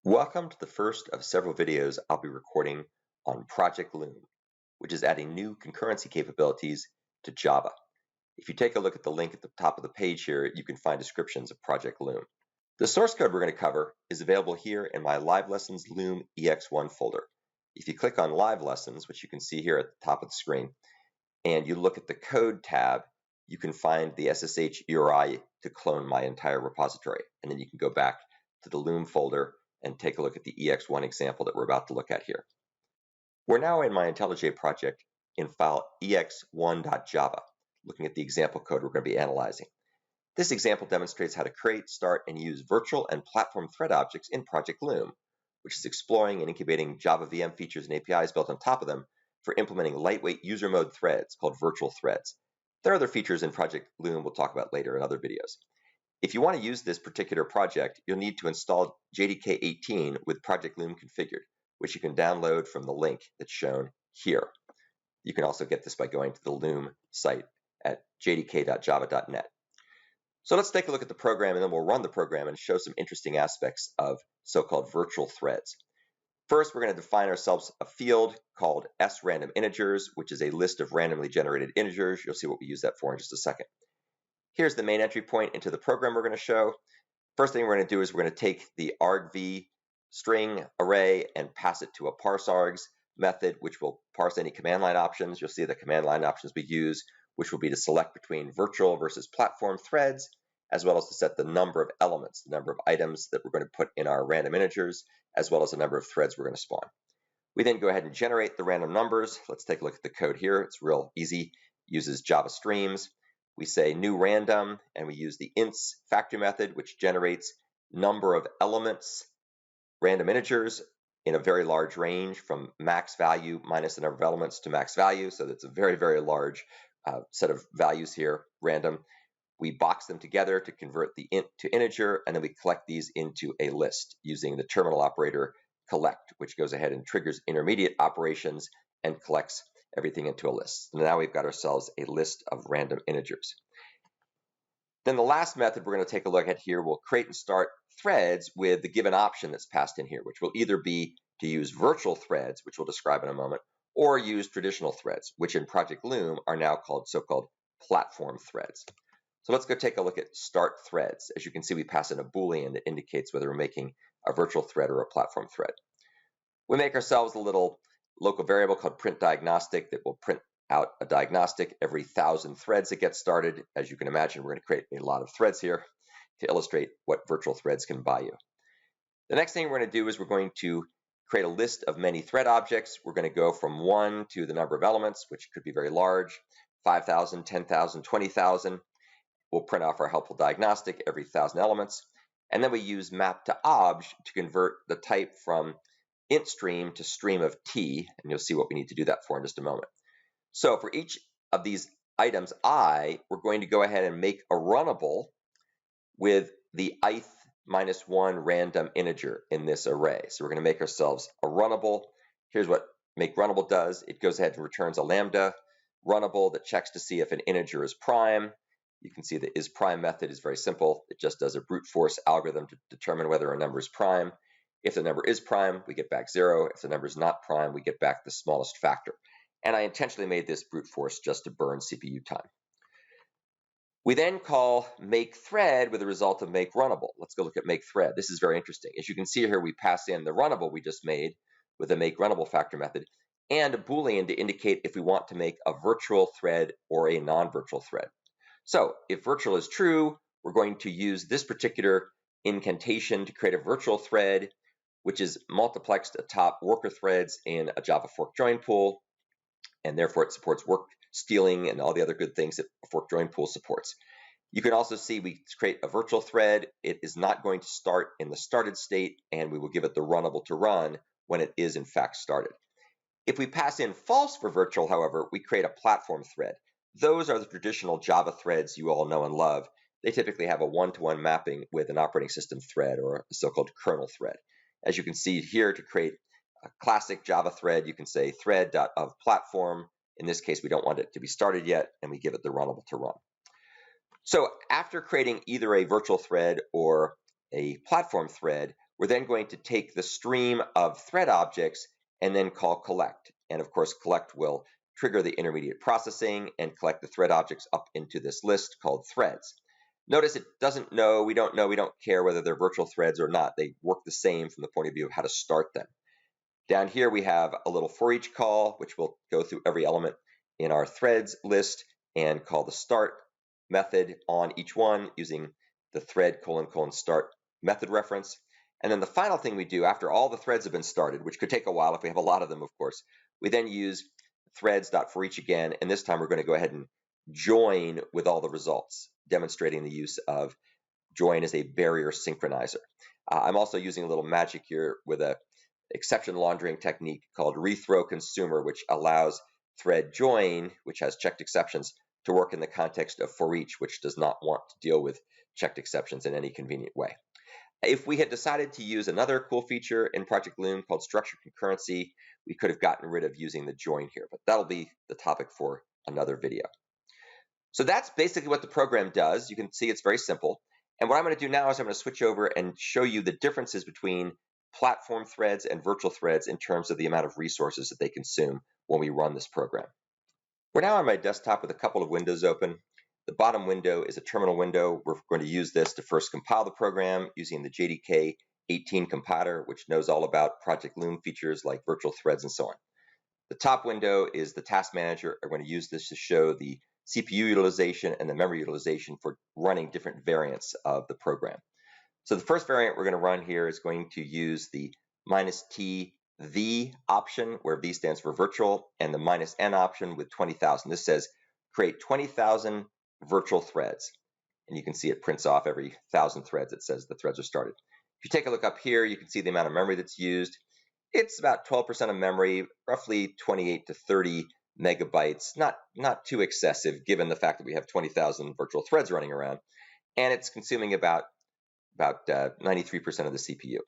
Welcome to the first of several videos I'll be recording on Project Loom, which is adding new concurrency capabilities to Java. If you take a look at the link at the top of the page here, you can find descriptions of Project Loom. The source code we're going to cover is available here in my Live Lessons Loom EX1 folder. If you click on Live Lessons, which you can see here at the top of the screen, and you look at the Code tab, you can find the SSH URI to clone my entire repository. And then you can go back to the Loom folder and take a look at the EX1 example that we're about to look at here. We're now in my IntelliJ project in file ex1.java, looking at the example code we're going to be analyzing. This example demonstrates how to create, start, and use virtual and platform thread objects in Project Loom, which is exploring and incubating Java VM features and APIs built on top of them for implementing lightweight user mode threads called virtual threads. There are other features in Project Loom we'll talk about later in other videos. If you want to use this particular project, you'll need to install JDK 18 with Project Loom configured, which you can download from the link that's shown here. You can also get this by going to the Loom site at jdk.java.net. So let's take a look at the program, and then we'll run the program and show some interesting aspects of so-called virtual threads. First, we're going to define ourselves a field called sRandomIntegers, which is a list of randomly generated integers. You'll see what we use that for in just a second. Here's the main entry point into the program we're going to show. First thing we're going to do is we're going to take the argv string array and pass it to a parseargs method, which will parse any command line options. You'll see the command line options we use, which will be to select between virtual versus platform threads, as well as to set the number of elements, the number of items that we're going to put in our random integers, as well as the number of threads we're going to spawn. We then go ahead and generate the random numbers. Let's take a look at the code here. It's real easy. It uses Java streams. We say new random, and we use the ints factor method, which generates number of elements, random integers in a very large range from max value minus the number of elements to max value. So that's a very, very large set of values here, random. We box them together to convert the int to integer, and then we collect these into a list using the terminal operator collect, which goes ahead and triggers intermediate operations and collects everything into a list. So now we've got ourselves a list of random integers. Then the last method we're going to take a look at here will create and start threads with the given option that's passed in here, which will either be to use virtual threads, which we'll describe in a moment, or use traditional threads, which in Project Loom are now called so-called platform threads. So let's go take a look at start threads. As you can see, we pass in a Boolean that indicates whether we're making a virtual thread or a platform thread. We make ourselves a little local variable called print diagnostic that will print out a diagnostic every 1,000 threads that get started. As you can imagine, we're going to create a lot of threads here to illustrate what virtual threads can buy you. The next thing we're going to do is we're going to create a list of many thread objects. We're going to go from 1 to the number of elements, which could be very large, 5,000, 10,000, 20,000. We'll print off our helpful diagnostic every 1,000 elements. And then we use map to obj to convert the type from int stream to stream of t, and you'll see what we need to do that for in just a moment. So for each of these items I, we're going to go ahead and make a runnable with the ith minus 1 random integer in this array. So we're going to make ourselves a runnable. Here's what make runnable does. It goes ahead and returns a lambda runnable that checks to see if an integer is prime. You can see the isPrime method is very simple. It just does a brute force algorithm to determine whether a number is prime. If the number is prime, we get back 0. If the number is not prime, we get back the smallest factor. And I intentionally made this brute force just to burn CPU time. We then call make thread with the result of make runnable. Let's go look at make thread. This is very interesting. As you can see here, we pass in the runnable we just made with the make runnable factor method and a Boolean to indicate if we want to make a virtual thread or a non-virtual thread. So if virtual is true, we're going to use this particular incantation to create a virtual thread, which is multiplexed atop worker threads in a Java fork join pool, and therefore it supports work stealing and all the other good things that a fork join pool supports. You can also see we create a virtual thread. It is not going to start in the started state, and we will give it the runnable to run when it is in fact started. If we pass in false for virtual, however, we create a platform thread. Those are the traditional Java threads you all know and love. They typically have a one-to-one mapping with an operating system thread or a so-called kernel thread. As you can see here, to create a classic Java thread, you can say thread.ofPlatform. In this case, we don't want it to be started yet, and we give it the runnable to run. So after creating either a virtual thread or a platform thread, we're then going to take the stream of thread objects and then call collect. And of course, collect will trigger the intermediate processing and collect the thread objects up into this list called threads. Notice it doesn't know, we don't care whether they're virtual threads or not. They work the same from the point of view of how to start them. Down here we have a little for each call, which will go through every element in our threads list and call the start method on each one using the thread : start method reference. And then the final thing we do after all the threads have been started, which could take a while if we have a lot of them, of course, we then use threads.forEach again, and this time we're going to go ahead and join with all the results, demonstrating the use of join as a barrier synchronizer. I'm also using a little magic here with a exception laundering technique called rethrow consumer, which allows thread join, which has checked exceptions, to work in the context of for each, which does not want to deal with checked exceptions in any convenient way. If we had decided to use another cool feature in Project Loom called structured concurrency, we could have gotten rid of using the join here, but that'll be the topic for another video. So that's basically what the program does. You can see it's very simple. And what I'm going to do now is I'm going to switch over and show you the differences between platform threads and virtual threads in terms of the amount of resources that they consume when we run this program. We're now on my desktop with a couple of windows open. The bottom window is a terminal window. We're going to use this to first compile the program using the JDK 18 compiler, which knows all about Project Loom features like virtual threads and so on. The top window is the task manager. I'm going to use this to show the CPU utilization and the memory utilization for running different variants of the program. So the first variant we're going to run here is going to use the -TV option, where V stands for virtual, and the -N option with 20,000. This says create 20,000 virtual threads. And you can see it prints off every 1,000 threads. It says the threads are started. If you take a look up here, you can see the amount of memory that's used. It's about 12% of memory, roughly 28 to 30 megabytes. Not too excessive given the fact that we have 20,000 virtual threads running around. And it's consuming about 93% of the CPU.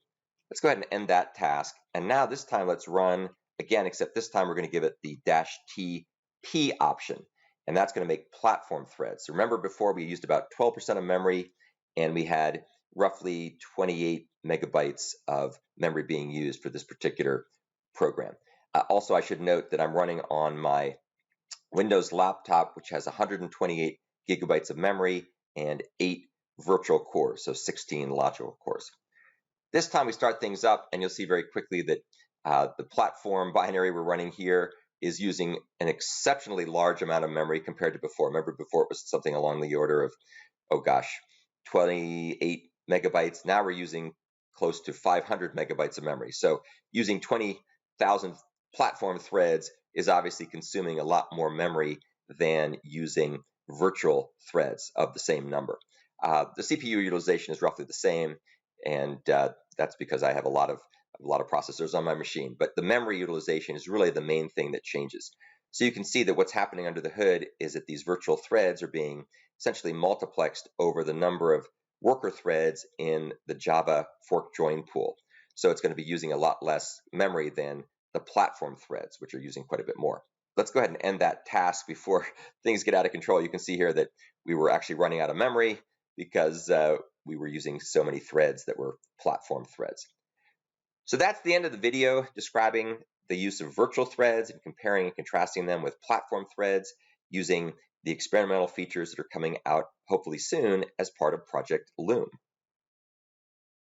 Let's go ahead and end that task. And now this time let's run again, except this time we're going to give it the -TP option. And that's going to make platform threads. So remember before we used about 12% of memory and we had roughly 28 megabytes of memory being used for this particular program. Also, I should note that I'm running on my Windows laptop, which has 128 gigabytes of memory and 8 virtual cores, so 16 logical cores. This time we start things up, and you'll see very quickly that the platform binary we're running here is using an exceptionally large amount of memory compared to before. Remember before it was something along the order of, 28 megabytes. Now we're using close to 500 megabytes of memory. So using 20,000 platform threads is obviously consuming a lot more memory than using virtual threads of the same number. The CPU utilization is roughly the same, and that's because I have a lot of processors on my machine. But the memory utilization is really the main thing that changes. So you can see that what's happening under the hood is that these virtual threads are being essentially multiplexed over the number of worker threads in the Java fork join pool. So it's going to be using a lot less memory than the platform threads, which are using quite a bit more. Let's go ahead and end that task before things get out of control. You can see here that we were actually running out of memory because we were using so many threads that were platform threads. So that's the end of the video describing the use of virtual threads and comparing and contrasting them with platform threads using the experimental features that are coming out hopefully soon as part of Project Loom.